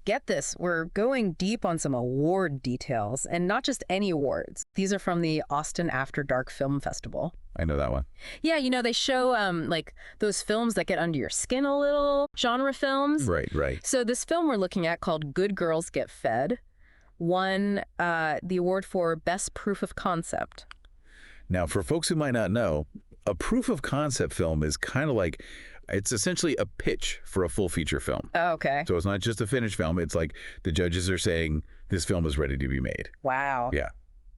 Get this, we're going deep on some award details, and not just any awards. These are from the Austin After Dark Film Festival. I know that one. Yeah, they show like those films that get under your skin a little, genre films. Right. So this film we're looking at, called Good Girls Get Fed, won the award for Best Proof of Concept. Now, for folks who might not know, a proof of concept film is kind of like, it's essentially a pitch for a full feature film. Oh, okay. So it's not just a finished film. It's like the judges are saying this film is ready to be made. Wow. Yeah.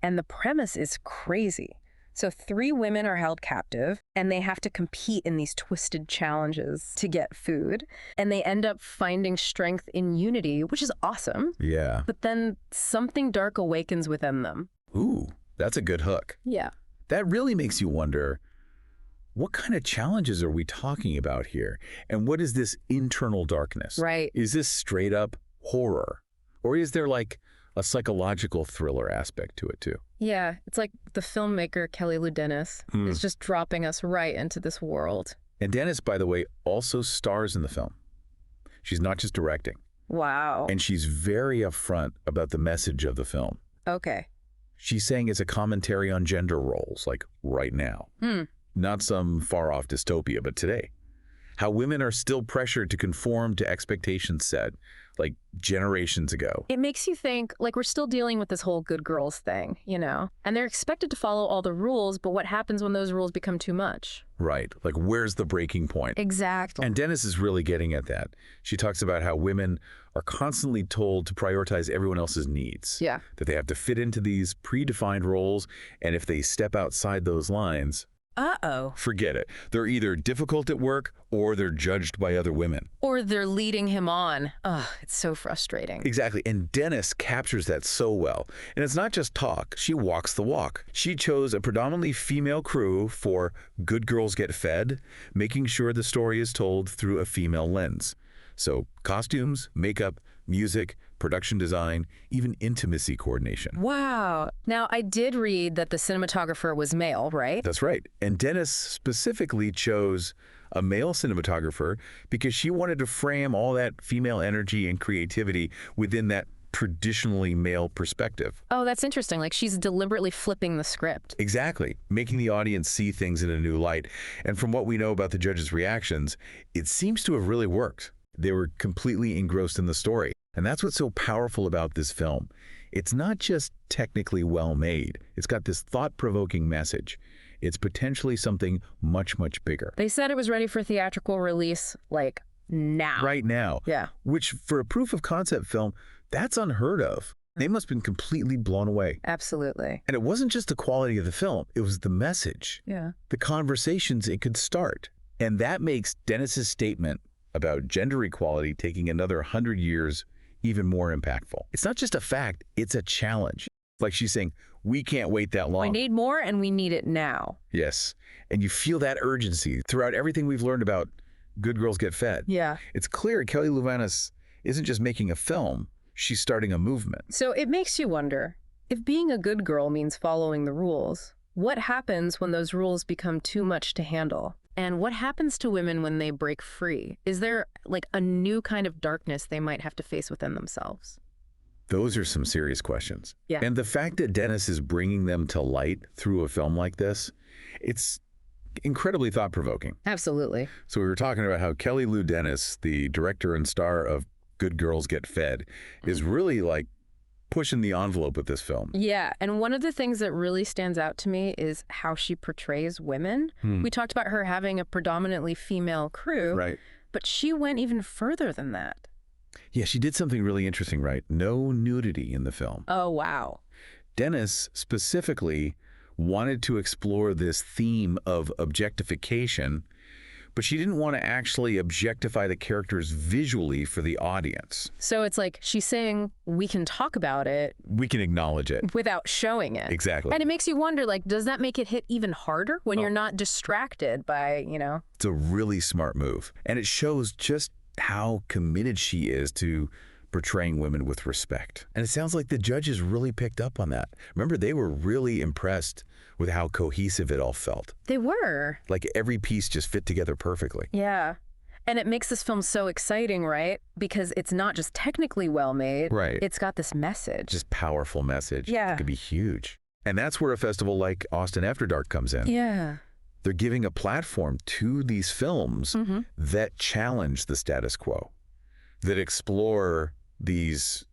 And the premise is crazy. So 3 women are held captive, and they have to compete in these twisted challenges to get food. And they end up finding strength in unity, which is awesome. Yeah. But then something dark awakens within them. Ooh, that's a good hook. Yeah. That really makes you wonder, what kind of challenges are we talking about here? And what is this internal darkness? Right. Is this straight up horror? Or is there like a psychological thriller aspect to it too? Yeah, it's like the filmmaker Kelly Lou Dennis is just dropping us right into this world. And Dennis, by the way, also stars in the film. She's not just directing. Wow. And she's very upfront about the message of the film. Okay. She's saying it's a commentary on gender roles, like right now. Not some far-off dystopia, but today. How women are still pressured to conform to expectations set, like generations ago. It makes you think, like, we're still dealing with this whole good girls thing, And they're expected to follow all the rules, but what happens when those rules become too much? Right. Like, where's the breaking point? Exactly. And Dennis is really getting at that. She talks about how women are constantly told to prioritize everyone else's needs. Yeah. That they have to fit into these predefined roles, and if they step outside those lines, Uh-oh. forget it. They're either difficult at work or they're judged by other women. Or they're leading him on. Ugh, it's so frustrating. Exactly. And Dennis captures that so well. And it's not just talk. She walks the walk. She chose a predominantly female crew for Good Girls Get Fed, making sure the story is told through a female lens. So costumes, makeup, music, production design, even intimacy coordination. Wow. Now, I did read that the cinematographer was male, right? That's right. And Dennis specifically chose a male cinematographer because she wanted to frame all that female energy and creativity within that traditionally male perspective. Oh, that's interesting. Like, she's deliberately flipping the script. Exactly. Making the audience see things in a new light. And from what we know about the judges' reactions, it seems to have really worked. They were completely engrossed in the story. And that's what's so powerful about this film. It's not just technically well made. It's got this thought-provoking message. It's potentially something much, much bigger. They said it was ready for theatrical release, like, now. Right now. Yeah. Which, for a proof of concept film, that's unheard of. They must have been completely blown away. Absolutely. And it wasn't just the quality of the film. It was the message. Yeah. The conversations it could start. And that makes Dennis's statement about gender equality taking another 100 years even more impactful. It's not just a fact, it's a challenge. Like she's saying, we can't wait that long. We need more, and we need it now. Yes. And you feel that urgency throughout everything we've learned about Good Girls Get Fed. Yeah. It's clear Kelly Lou Dennis isn't just making a film, she's starting a movement. So it makes you wonder, if being a good girl means following the rules, what happens when those rules become too much to handle? And what happens to women when they break free? Is there like a new kind of darkness they might have to face within themselves? Those are some serious questions. Yeah. And the fact that Dennis is bringing them to light through a film like this, it's incredibly thought-provoking. Absolutely. So we were talking about how Kelly Lou Dennis, the director and star of Good Girls Get Fed, is really like pushing the envelope with this film. Yeah, and one of the things that really stands out to me is how she portrays women. We talked about her having a predominantly female crew, Right. but she went even further than that. Yeah, she did something really interesting, right? No nudity in the film. Oh, wow. Dennis specifically wanted to explore this theme of objectification, but she didn't want to actually objectify the characters visually for the audience. So it's like she's saying we can talk about it We can acknowledge it. without showing it. Exactly. And it makes you wonder, like, does that make it hit even harder when you're not distracted by, It's a really smart move. And it shows just how committed she is to portraying women with respect. And it sounds like the judges really picked up on that. Remember, they were really impressed with how cohesive it all felt. They were. Like every piece just fit together perfectly. Yeah. And it makes this film so exciting, right? Because it's not just technically well made. Right. It's got this message. Just powerful message. Yeah. It could be huge. And that's where a festival like Austin After Dark comes in. Yeah. They're giving a platform to these films that challenge the status quo, that explore these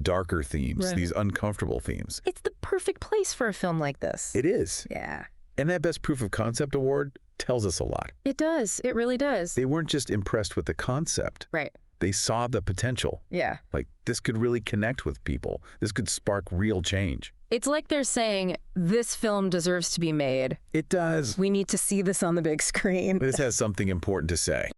darker themes, Right. these uncomfortable themes. It's the perfect place for a film like this. It is. Yeah. And that Best Proof of Concept award tells us a lot. It does. It really does. They weren't just impressed with the concept. Right. They saw the potential. Yeah. Like, this could really connect with people. This could spark real change. It's like they're saying, this film deserves to be made. It does. We need to see this on the big screen. This has something important to say.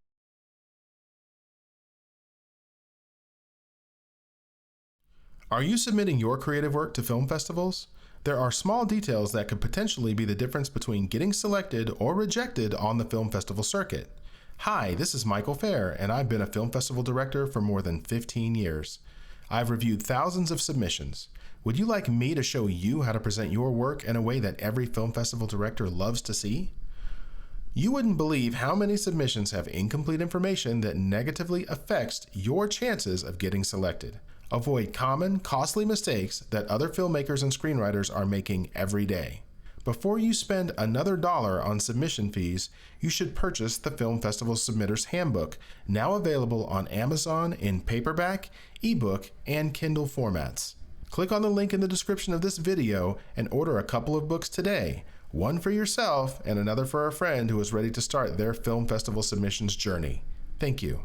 Are you submitting your creative work to film festivals? There are small details that could potentially be the difference between getting selected or rejected on the film festival circuit. Hi, this is Michael Fair, and I've been a film festival director for more than 15 years. I've reviewed thousands of submissions. Would you like me to show you how to present your work in a way that every film festival director loves to see? You wouldn't believe how many submissions have incomplete information that negatively affects your chances of getting selected. Avoid common, costly mistakes that other filmmakers and screenwriters are making every day. Before you spend another dollar on submission fees, you should purchase the Film Festival Submitter's Handbook, now available on Amazon in paperback, ebook, and Kindle formats. Click on the link in the description of this video and order a couple of books today, one for yourself and another for a friend who is ready to start their film festival submissions journey. Thank you.